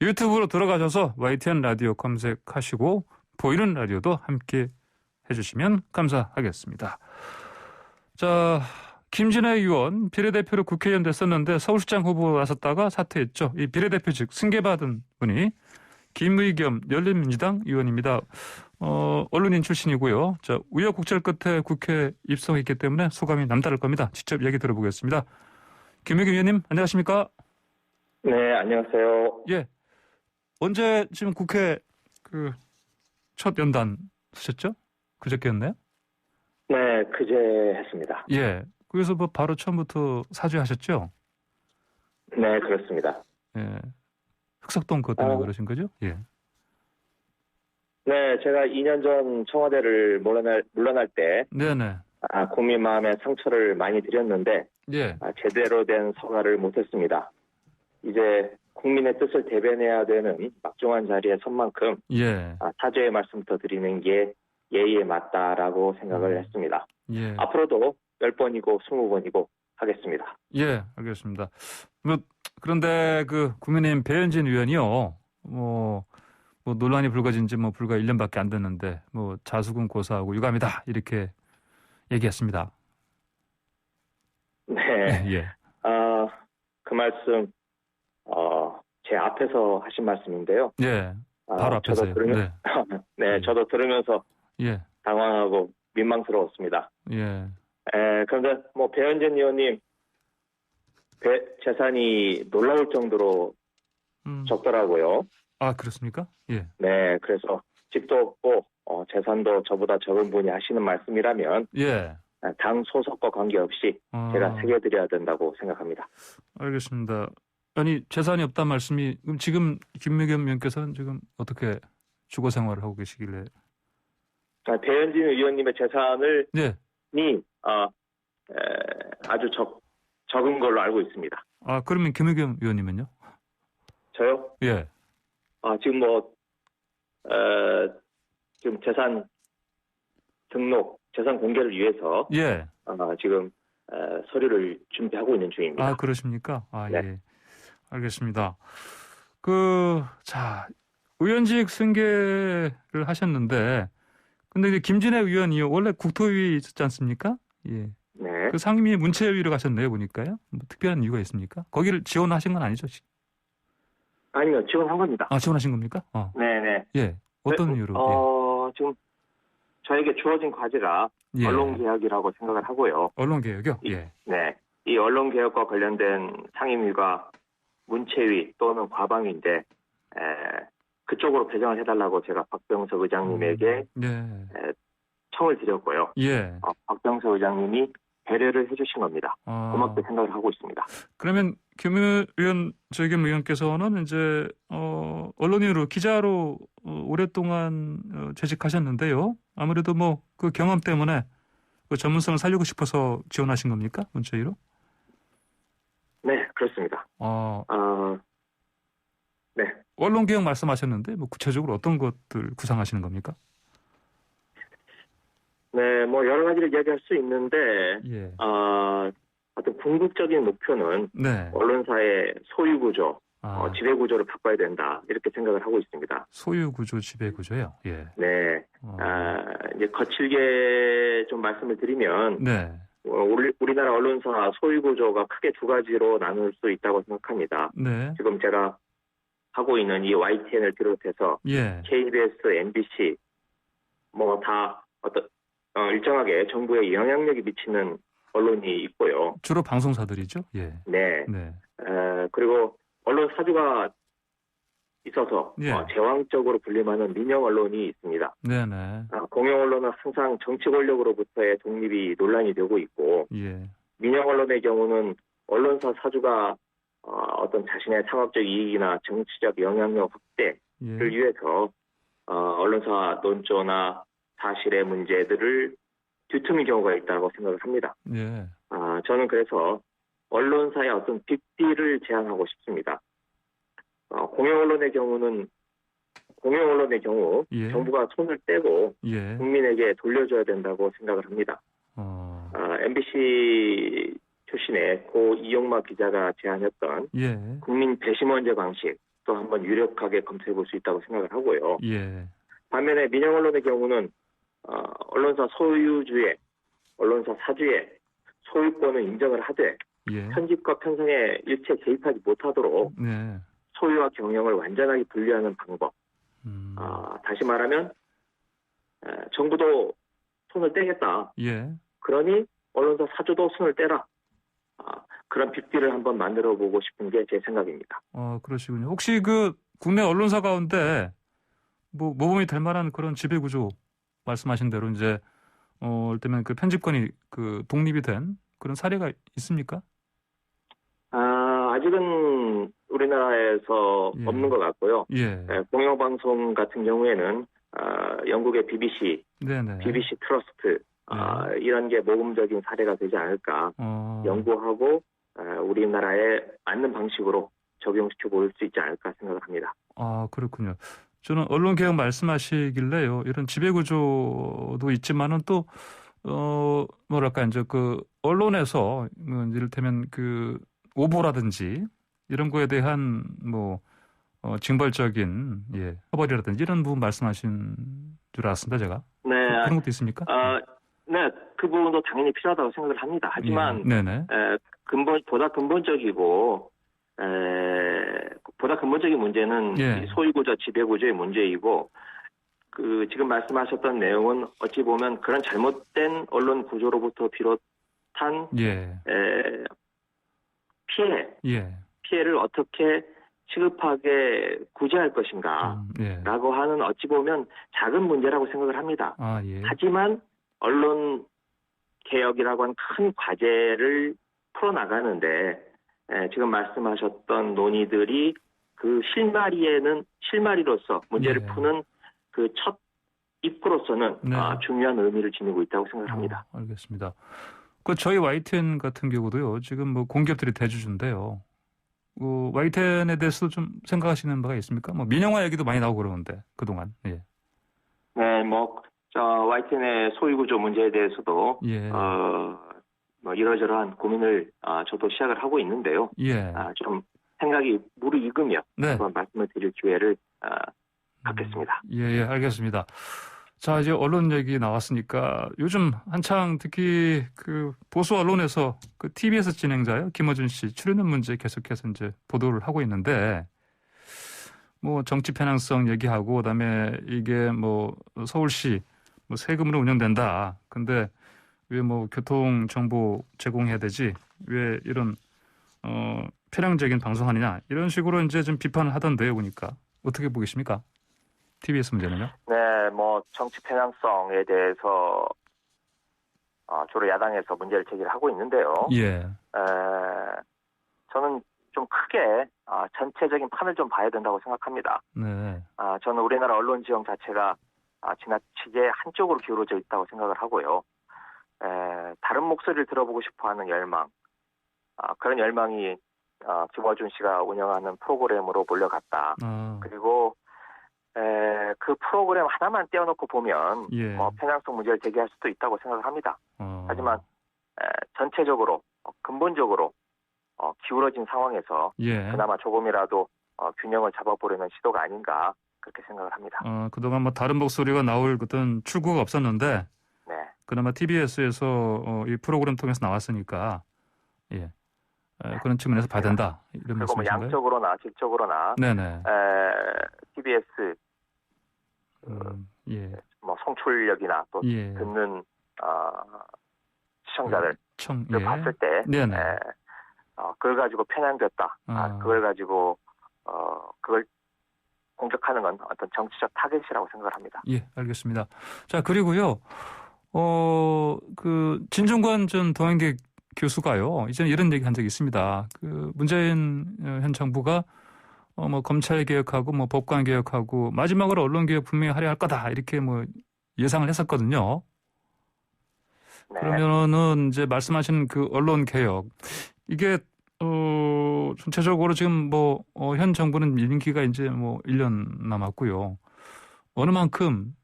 유튜브로 들어가셔서 YTN 라디오 검색하시고 보이는 라디오도 함께 해주시면 감사하겠습니다. 자, 김진애 의원 비례대표로 국회의원 됐었는데 서울시장 후보 나섰다가 사퇴했죠. 이 비례대표직 승계받은 분이 김의겸 열린민주당 의원입니다. 언론인 출신이고요. 자, 우여곡절 끝에 국회 입성했기 때문에 소감이 남다를 겁니다. 직접 얘기 들어보겠습니다. 김의겸 의원님, 안녕하십니까?
네, 안녕하세요.
예. 언제 지금 국회 첫 연단 쓰셨죠? 그저께였나요?
네, 그제 했습니다.
예. 그래서 뭐 바로 처음부터 사죄하셨죠?
네, 그렇습니다.
예. 흑석동 그것 때문에 그러신 거죠? 예.
네, 제가 2년 전 청와대를 물러날 때
네네.
국민 마음에 상처를 많이 드렸는데
예.
제대로 된 사과를 못했습니다. 이제 국민의 뜻을 대변해야 되는 막중한 자리에 선 만큼
예.
사죄의 말씀부터 드리는 게 예의에 맞다라고 생각을 했습니다.
예.
앞으로도 10번이고 20번이고 하겠습니다.
예, 알겠습니다. 그런데 국민의힘 배현진 의원이요, 뭐 논란이 불거진 지 불과 1년밖에 안 됐는데, 자수금 고사하고 유감이다, 이렇게 얘기했습니다.
네.
예.
그 말씀, 제 앞에서 하신 말씀인데요.
예. 바로 앞에서요. 네.
네, 저도 들으면서
예.
당황하고 민망스러웠습니다.
예.
그런데 배현진 의원님 재산이 놀라울 정도로 적더라고요.
아, 그렇습니까? 예.
네, 그래서 집도 없고 재산도 저보다 적은 분이 하시는 말씀이라면
예.
당 소속과 관계없이 제가 새겨드려야 된다고 생각합니다.
알겠습니다. 아니, 재산이 없다는 말씀이 그럼 지금 김의겸 의원께서는 지금 어떻게 주거 생활을 하고 계시길래?
배현진 의원님의 재산을
네.
아주 적은 걸로 알고 있습니다.
아, 그러면 김의겸 의원님은요?
저요?
예.
지금 지금 재산 등록, 재산 공개를 위해서
예.
지금 서류를 준비하고 있는 중입니다.
아, 그러십니까? 아,
네.
예. 알겠습니다. 자, 의원직 승계를 하셨는데, 근데 이제 김진애 의원이 원래 국토위 있었지 않습니까? 예.
네.
그 상임위 문체위로 가셨네요, 보니까요. 특별한 이유가 있습니까? 거기를 지원하신 건 아니죠?
아니요, 지원한 겁니다.
아, 지원하신 겁니까?
네네.
예. 어떤 이유로?
지금 저에게 주어진 과제가
예.
언론개혁이라고 생각을 하고요.
언론개혁이요? 예.
네. 이 언론개혁과 관련된 상임위가 문체위 또는 과방위인데, 그쪽으로 배정을 해달라고 제가 박병석 의장님에게 청을 드렸고요.
예.
박병석 의장님이 배려를 해주신 겁니다. 고맙게 생각을 하고 있습니다.
그러면 김 의원께서는 이제 언론인으로 기자로 오랫동안 재직하셨는데요. 아무래도 그 경험 때문에 그 전문성을 살리고 싶어서 지원하신 겁니까? 문체위로?
네, 그렇습니다. 네. 네, 뭐 여러 가지를 이야기할 수 있는데
예.
어떤 궁극적인 목표는
네.
언론사의 소유 구조,
아,
지배 구조를 바꿔야 된다 이렇게 생각을 하고 있습니다.
소유 구조, 지배 구조요. 예.
네, 이제 거칠게 좀 말씀을 드리면
네.
우리나라 언론사 소유 구조가 크게 두 가지로 나눌 수 있다고 생각합니다.
네.
지금 제가 하고 있는 이 YTN을 비롯해서
예.
KBS, MBC 뭐 다 일정하게 정부에 영향력이 미치는 언론이 있고요.
주로 방송사들이죠. 예.
네.
네.
그리고 언론 사주가 있어서
예.
제왕적으로 군림하는 민영 언론이 있습니다.
네네.
공영 언론은 항상 정치 권력으로부터의 독립이 논란이 되고 있고
예.
민영 언론의 경우는 언론사 사주가 어떤 자신의 상업적 이익이나 정치적 영향력 확대를
예.
위해서 언론사 논조나 사실의 문제들을 뒤트는 경우가 있다고 생각을 합니다.
예.
저는 그래서 언론사의 어떤 빅딜을 제안하고 싶습니다. 공영 언론의 경우
예.
정부가 손을 떼고
예.
국민에게 돌려줘야 된다고 생각을 합니다. MBC 출신의 고 이용마 기자가 제안했던
예.
국민 배심원제 방식 또 한번 유력하게 검토해 볼 수 있다고 생각을 하고요.
예.
반면에 민영 언론의 경우는 언론사 소유주의, 언론사 사주의 소유권을 인정을 하되
예.
편집과 편성에 일체 개입하지 못하도록
네.
소유와 경영을 완전하게 분리하는 방법. 다시 말하면 정부도 손을 떼겠다.
예.
그러니 언론사 사주도 손을 떼라. 그런 빅딜을 한번 만들어 보고 싶은 게 제 생각입니다.
그러시군요. 혹시 그 국내 언론사 가운데 뭐 모범이 될 만한 그런 지배 구조 말씀하신 대로 이제 때면 그 편집권이 그 독립이 된 그런 사례가 있습니까?
아직은 우리나라에서
예.
없는 것 같고요.
예.
공영방송 같은 경우에는 영국의 BBC,
네네.
BBC 트러스트 이런 게 모범적인 사례가 되지 않을까 연구하고 우리나라에 맞는 방식으로 적용시켜 볼 수 있지 않을까 생각을 합니다.
그렇군요. 저는 언론개혁 말씀하시길래요. 이런 지배구조도 있지만은 또, 뭐랄까, 이제 그, 언론에서, 이를테면 그, 오보라든지, 이런 거에 대한, 징벌적인, 처벌이라든지, 이런 부분 말씀하신 줄 알았습니다, 제가.
네.
그런 것도 있습니까?
네. 그 부분도 당연히 필요하다고 생각을 합니다. 하지만,
네네.
보다 근본적이고, 보다 근본적인 문제는 이 소유구조, 지배구조의 문제이고 지금 말씀하셨던 내용은 어찌 보면 그런 잘못된 언론 구조로부터 비롯한 피해를 어떻게 시급하게 구제할 것인가라고 하는 어찌 보면 작은 문제라고 생각을 합니다. 하지만 언론 개혁이라고 하는 큰 과제를 풀어나가는데 지금 말씀하셨던 논의들이 그 실마리로서 문제를 푸는 그 첫 입구로서는 중요한 의미를 지니고 있다고 생각합니다.
알겠습니다. 저희 YTN 같은 경우도요. 지금 공기업들이 대주주인데요. YTN에 대해서 좀 생각하시는 바가 있습니까? 민영화 얘기도 많이 나오고 그러는데 그동안. 네,
YTN의 소유구조 문제에 대해서도 이러저러한 고민을 저도 시작을 하고 있는데요. 좀 생각이 무르익으며 한번 말씀을 드릴 기회를 갖겠습니다.
알겠습니다. 자, 이제 언론 얘기 나왔으니까 요즘 한창 특히 그 보수 언론에서 그 TBS 진행자요 김어준 씨 출연료 문제 계속해서 이제 보도를 하고 있는데 정치 편향성 얘기하고 그다음에 이게 서울시 세금으로 운영된다. 근데 왜 교통 정보 제공해야 되지? 왜 이런 편향적인 방송하느냐? 이런 식으로 이제 좀 비판을 하던데요, 보니까 어떻게 보겠습니까? TBS 문제는요?
네, 정치 편향성에 대해서 주로 야당에서 문제를 제기를 하고 있는데요. 저는 좀 크게 전체적인 판을 좀 봐야 된다고 생각합니다.
네.
저는 우리나라 언론 지형 자체가 지나치게 한쪽으로 기울어져 있다고 생각을 하고요. 다른 목소리를 들어보고 싶어하는 열망, 그런 열망이 김어준 씨가 운영하는 프로그램으로 몰려갔다. 그리고 그 프로그램 하나만 떼어놓고 보면
예.
뭐 편향성 문제를 제기할 수도 있다고 생각을 합니다. 하지만 전체적으로 근본적으로 기울어진 상황에서
예.
그나마 조금이라도 균형을 잡아보려는 시도가 아닌가 그렇게 생각을 합니다.
그동안 뭐 다른 목소리가 나올 어떤 출구가 없었는데
네.
그나마 TBS에서 이 프로그램 통해서 나왔으니까 예. 그런 측면에서 봐야 된다. 이런
그리고 뭐
말씀이신가요?
양적으로나 질적으로나
네네.
TBS
예.
뭐 송출력이나 또
예.
듣는 시청자들
예.
봤을 때
네네.
그걸 가지고 편향됐다. 그걸 가지고 그걸 공격하는 건 어떤 정치적 타겟이라고 생각을 합니다.
예, 알겠습니다. 자, 그리고요. 그 진중권 전 동아일대 교수가요. 이전에 이런 얘기 한 적이 있습니다. 그 문재인 현 정부가 뭐 검찰 개혁하고 뭐 법관 개혁하고 마지막으로 언론 개혁 분명히 하려 할 거다. 이렇게 뭐 예상을 했었거든요.
네.
그러면은 이제 말씀하신 그 언론 개혁 이게 전체적으로 지금 뭐 현 정부는 임기가 이제 뭐 1년 남았고요. 어느 만큼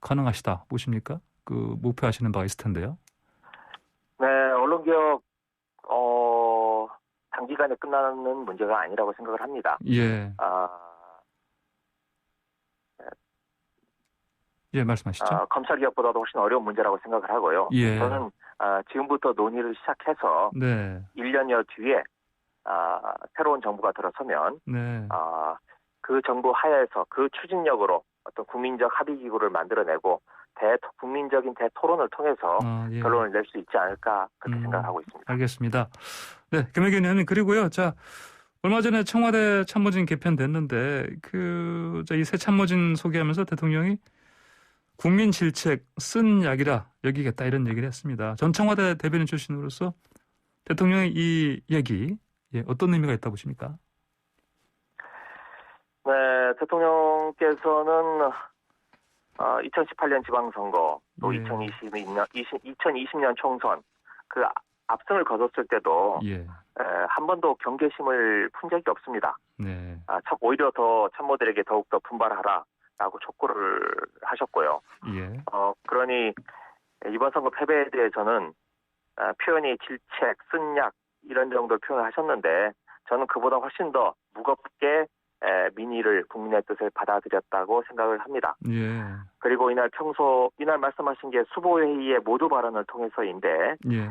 가능하시다 보십니까? 그 목표하시는 바가 있을 텐데요.
네, 언론개혁 단기간에 끝나는 문제가 아니라고 생각을 합니다.
예. 예, 말씀하시죠.
검찰개혁보다도 훨씬 어려운 문제라고 생각을 하고요.
예.
저는 지금부터 논의를 시작해서
네.
1년여 뒤에 새로운 정부가 들어서면
네.
그 정부 하에서 그 추진력으로 어떤 국민적 합의기구를 만들어내고 국민적인 대토론을 통해서
예.
결론을 낼 수 있지 않을까 그렇게 생각하고 있습니다.
알겠습니다. 네, 김의겸 의원님 그리고요. 자, 얼마 전에 청와대 참모진 개편됐는데 이 새 참모진 소개하면서 대통령이 국민 질책 쓴 약이라 여기겠다 이런 얘기를 했습니다. 전 청와대 대변인 출신으로서 대통령의 이 얘기 어떤 의미가 있다고 보십니까?
네, 대통령께서는 2018년 지방선거 또
예.
2020년 총선 그 압승을 거뒀을 때도
예.
한 번도 경계심을 푼 적이 없습니다.
네.
오히려 더 참모들에게 더욱더 분발하라라고 촉구를 하셨고요.
예.
그러니 이번 선거 패배에 대해서는 표현이 질책, 쓴약 이런 정도로 표현을 하셨는데 저는 그보다 훨씬 더 무겁게 민의를 국민의 뜻을 받아들였다고 생각을 합니다.
예.
그리고 이날 말씀하신 게 수보회의의 모두 발언을 통해서인데
예.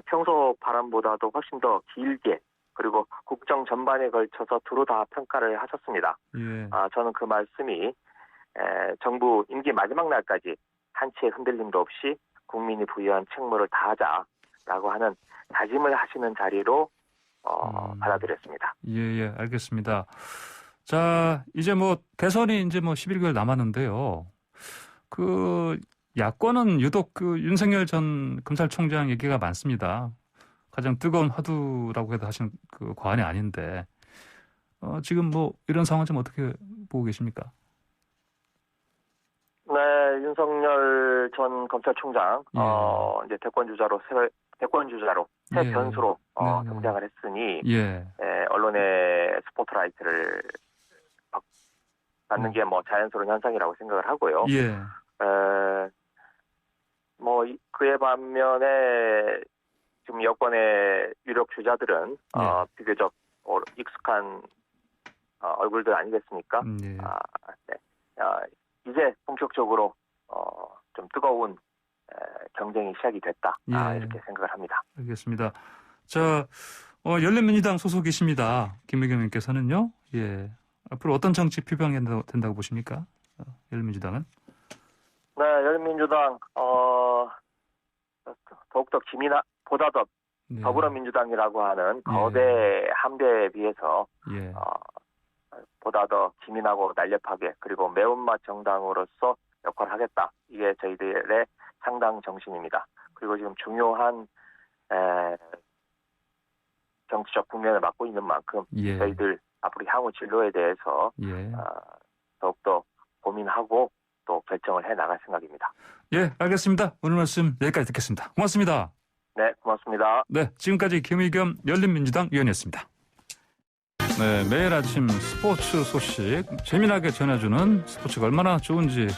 평소 발언보다도 훨씬 더 길게 그리고 국정 전반에 걸쳐서 두루 다 평가를 하셨습니다.
예.
저는 그 말씀이 정부 임기 마지막 날까지 한치의 흔들림도 없이 국민이 부여한 책무를 다하자라고 하는 다짐을 하시는 자리로 받아들였습니다.
예, 알겠습니다. 자, 이제 뭐 대선이 이제 뭐 11개월 남았는데요. 그 야권은 유독 그 윤석열 전 검찰총장 얘기가 많습니다. 가장 뜨거운 화두라고 해도 하시는 그 과언이 아닌데 지금 뭐 이런 상황 좀 어떻게 보고 계십니까?
네, 윤석열 전 검찰총장 이제 대권 주자로 새
예.
변수로
네네.
등장을 했으니
예.
언론의 스포트라이트를 받는 게 뭐 자연스러운 현상이라고 생각을 하고요.
예.
뭐 그에 반면에 지금 여권의 유력 주자들은 비교적 익숙한 얼굴들 아니겠습니까?
예.
네. 이제 본격적으로 좀 뜨거운 경쟁이 시작이 됐다.
예.
이렇게 생각을 합니다.
알겠습니다. 자, 열린민주당 소속이십니다. 김의겸 의원께서는요. 예. 앞으로 어떤 정치 표방이 된다고 보십니까? 열린민주당은?
네, 열린민주당 더욱더 보다 더
네.
더불어민주당이라고 하는 거대 함대에 비해서
예.
보다 더 기민하고 날렵하게 그리고 매운맛 정당으로서 역할을 하겠다. 이게 저희들의 상당 정신입니다. 그리고 지금 중요한 정치적 국면을 맡고 있는 만큼
예.
저희들 앞으로 향후 진로에 대해서
예.
더욱더 고민하고 또 결정을 해 나갈 생각입니다.
예, 알겠습니다. 오늘 말씀 여기까지 듣겠습니다. 고맙습니다.
네, 고맙습니다.
네, 지금까지 김의겸 열린민주당 의원이었습니다. 네, 매일 아침 스포츠 소식 재미나게 전해주는 스포츠가 얼마나 좋은지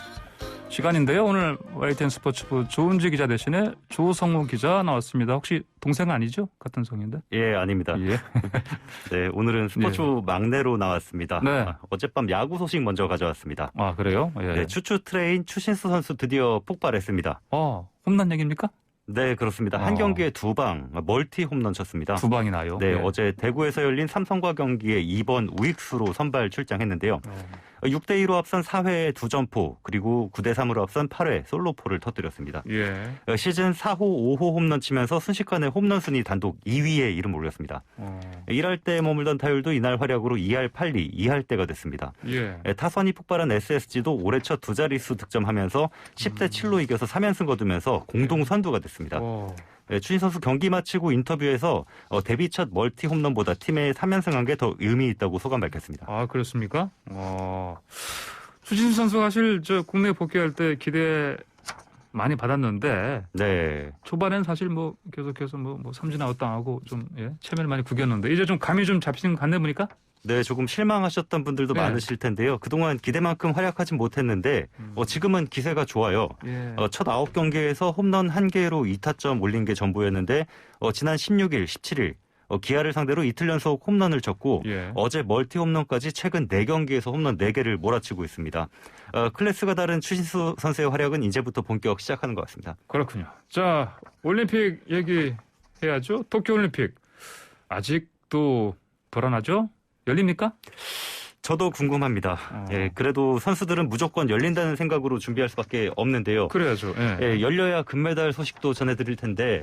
시간인데요. 오늘 YTN 스포츠부 조은지 기자 대신에 조성우 기자 나왔습니다. 혹시 동생 아니죠? 같은 성인데?
예, 아닙니다.
예.
네, 오늘은 스포츠부 막내로 나왔습니다.
네.
어젯밤 야구 소식 먼저 가져왔습니다.
아, 그래요? 예.
네, 추추 트레인 추신수 선수 드디어 폭발했습니다.
홈런 얘기입니까?
네, 그렇습니다. 한 경기에 2방, 멀티 홈런 쳤습니다.
2방이 나요.
네,
예.
어제 대구에서 열린 삼성과 경기에 2번 우익수로 선발 출장했는데요. 6대2로 앞선 4회 2점포, 그리고 9대3으로 앞선 8회 솔로포를 터뜨렸습니다.
예.
시즌 4호, 5호 홈런 치면서 순식간에 홈런 순위 단독 2위에 이름 올렸습니다. 1할 때 머물던 타율도 이날 활약으로 2할 8리, 2할 때가 됐습니다.
예.
타선이 폭발한 SSG도 올해 첫 2자릿수 득점하면서 10대 7로 이겨서 3연승 거두면서 공동 선두가 됐습니다. 추신 선수 경기 마치고 인터뷰에서 데뷔 첫 멀티 홈런보다 팀의 3연승한 게 더 의미 있다고 소감 밝혔습니다.
아, 그렇습니까? 추신수 선수 사실 국내 복귀할 때 기대 많이 받았는데
네.
초반엔 사실 계속해서 삼진 아웃 당하고 좀 체면을 많이 구겼는데 이제 좀 감이 좀 잡히는 것 같네 보니까.
네, 조금 실망하셨던 분들도
네.
많으실 텐데요. 그동안 기대만큼 활약하진 못했는데 지금은 기세가 좋아요.
예.
첫 9경기에서 홈런 1개로 2타점 올린 게 전부였는데 지난 16일, 17일 기아를 상대로 이틀 연속 홈런을 쳤고
예.
어제 멀티 홈런까지 최근 4경기에서 홈런 4개를 몰아치고 있습니다. 클래스가 다른 추신수 선수의 활약은 이제부터 본격 시작하는 것 같습니다.
그렇군요. 자, 올림픽 얘기해야죠. 도쿄올림픽 아직도 불안하죠? 열립니까?
저도 궁금합니다. 예, 그래도 선수들은 무조건 열린다는 생각으로 준비할 수밖에 없는데요.
그래야죠. 예.
예, 열려야 금메달 소식도 전해드릴 텐데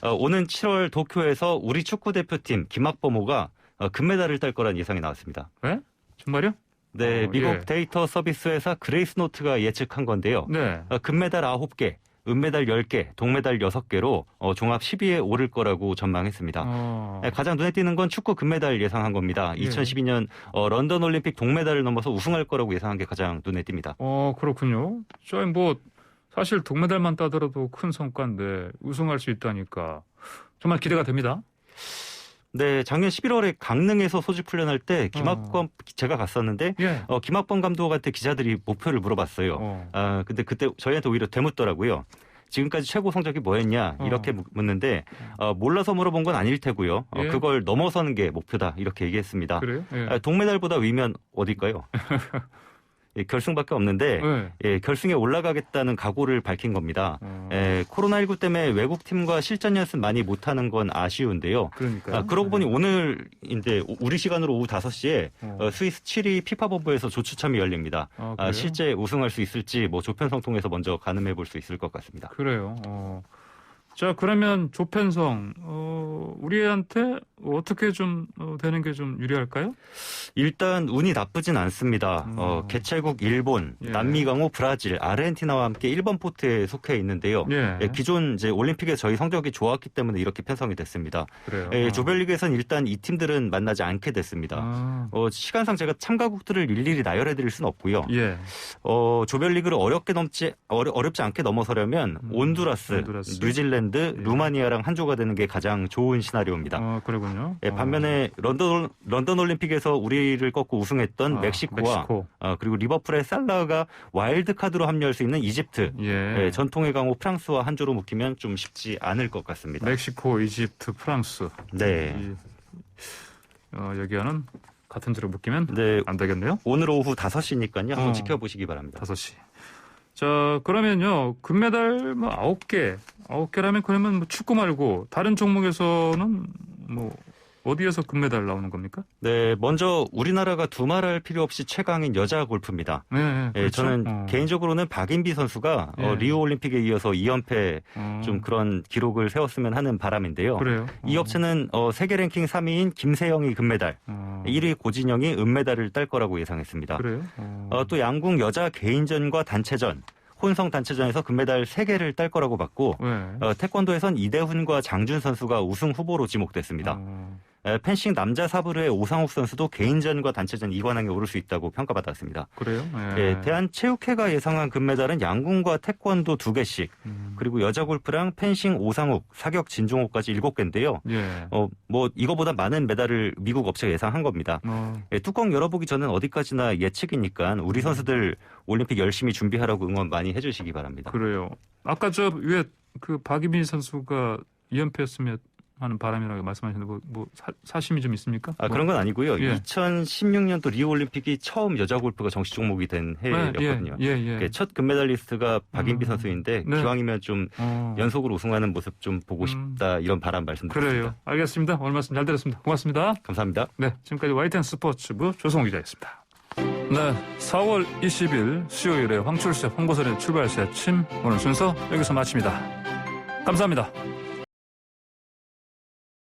오는 7월 도쿄에서 우리 축구대표팀 김학범호가 금메달을 딸 거란 예상이 나왔습니다.
왜? 정말요?
네, 미국
예.
데이터 서비스 회사 그레이스노트가 예측한 건데요.
네.
금메달 9개, 은메달 10개, 동메달 6개로 종합 10위에 오를 거라고 전망했습니다. 가장 눈에 띄는 건 축구 금메달 예상한 겁니다.
예.
2012년 런던 올림픽 동메달을 넘어서 우승할 거라고 예상한 게 가장 눈에 띕니다.
그렇군요. 사실 동메달만 따더라도 큰 성과인데 우승할 수 있다니까 정말 기대가 됩니다.
네, 작년 11월에 강릉에서 소집 훈련할 때 김학범 제가 갔었는데
예.
김학범 감독한테 기자들이 목표를 물어봤어요. 근데 그때 저희한테 오히려 되묻더라고요. 지금까지 최고 성적이 뭐였냐 이렇게 묻는데 몰라서 물어본 건 아닐 테고요.
예.
그걸 넘어서는 게 목표다 이렇게 얘기했습니다.
그래요? 예.
동메달보다 위면 어딜까요? 예, 결승밖에 없는데
네.
예, 결승에 올라가겠다는 각오를 밝힌 겁니다. 코로나19 때문에 외국 팀과 실전 연습 많이 못하는 건 아쉬운데요.
그러니까.
그러고 보니 오늘인데 우리 시간으로 오후 5시에 스위스 7위 피파 본부에서 조추첨이 열립니다.
그래요?
실제 우승할 수 있을지 조편성 통해서 먼저 가늠해 볼 수 있을 것 같습니다.
그래요. 자, 그러면 조편성 우리한테 어떻게 좀 되는 게 좀 유리할까요?
일단 운이 나쁘진 않습니다. 개최국 일본,
예.
남미 강호, 브라질, 아르헨티나와 함께 1번 포트에 속해 있는데요.
예.
기존 이제 올림픽에 저희 성적이 좋았기 때문에 이렇게 편성이 됐습니다.
그래요.
조별리그에서는 일단 이 팀들은 만나지 않게 됐습니다. 시간상 제가 참가국들을 일일이 나열해 드릴 수는 없고요.
예.
조별리그를 어렵지 않게 넘어서려면 온두라스, 뉴질랜드, 루마니아랑 한 조가 되는 게 가장 좋은 시나리오입니다.
그러군요.
반면에 런던 올림픽에서 우리를 꺾고 우승했던 멕시코와 그리고 리버풀의 살라가 와일드카드로 합류할 수 있는 이집트,
예.
전통의 강호 프랑스와 한 조로 묶이면 좀 쉽지 않을 것 같습니다.
멕시코, 이집트, 프랑스.
네.
여기와는 같은 조로 묶이면
네.
안 되겠네요.
오늘 오후 5시니까요. 한번 지켜보시기 바랍니다.
5시. 자, 그러면요. 금메달 9개라면 그러면 축구 말고 다른 종목에서는 어디에서 금메달 나오는 겁니까?
네, 먼저 우리나라가 두말할 필요 없이 최강인 여자 골프입니다.
네, 그렇죠?
저는 개인적으로는 박인비 선수가 리우 올림픽에 이어서 2연패 좀 그런 기록을 세웠으면 하는 바람인데요.
그래요?
이 업체는 세계 랭킹 3위인 김세영이 금메달, 1위 고진영이 은메달을 딸 거라고 예상했습니다.
그래요?
또 양궁 여자 개인전과 단체전, 혼성 단체전에서 금메달 3개를 딸 거라고 봤고
네.
태권도에선 이대훈과 장준 선수가 우승 후보로 지목됐습니다. 펜싱 남자 사브르의 오상욱 선수도 개인전과 단체전 2관왕에 오를 수 있다고 평가받았습니다.
그래요?
예, 대한체육회가 예상한 금메달은 양궁과 태권도 2개씩, 그리고 여자 골프랑 펜싱 오상욱, 사격 진종호까지 7개인데요.
예.
뭐 이거보다 많은 메달을 미국 업체가 예상한 겁니다. 예, 뚜껑 열어보기 전엔 어디까지나 예측이니까 우리 선수들 올림픽 열심히 준비하라고 응원 많이 해주시기 바랍니다.
그래요. 아까 왜 그 박유민 선수가 2연패였으면 하는 바람이라고 말씀하셨는데 사심이 좀 있습니까?
그런 건 아니고요.
예.
2016년도 리우 올림픽이 처음 여자 골프가 정식 종목이 된 해였거든요.
예.
첫 금메달리스트가 박인비 선수인데
네.
기왕이면 좀 연속으로 우승하는 모습 좀 보고 싶다 이런 바람 말씀드립니다.
그래요. 알겠습니다. 오늘 말씀 잘 들었습니다. 고맙습니다.
감사합니다.
네, 지금까지 YTN 스포츠부 조성호 기자였습니다. 네, 4월 20일 수요일에 황철수의 홍보선의 출발새 아침 오늘 순서 여기서 마칩니다. 감사합니다.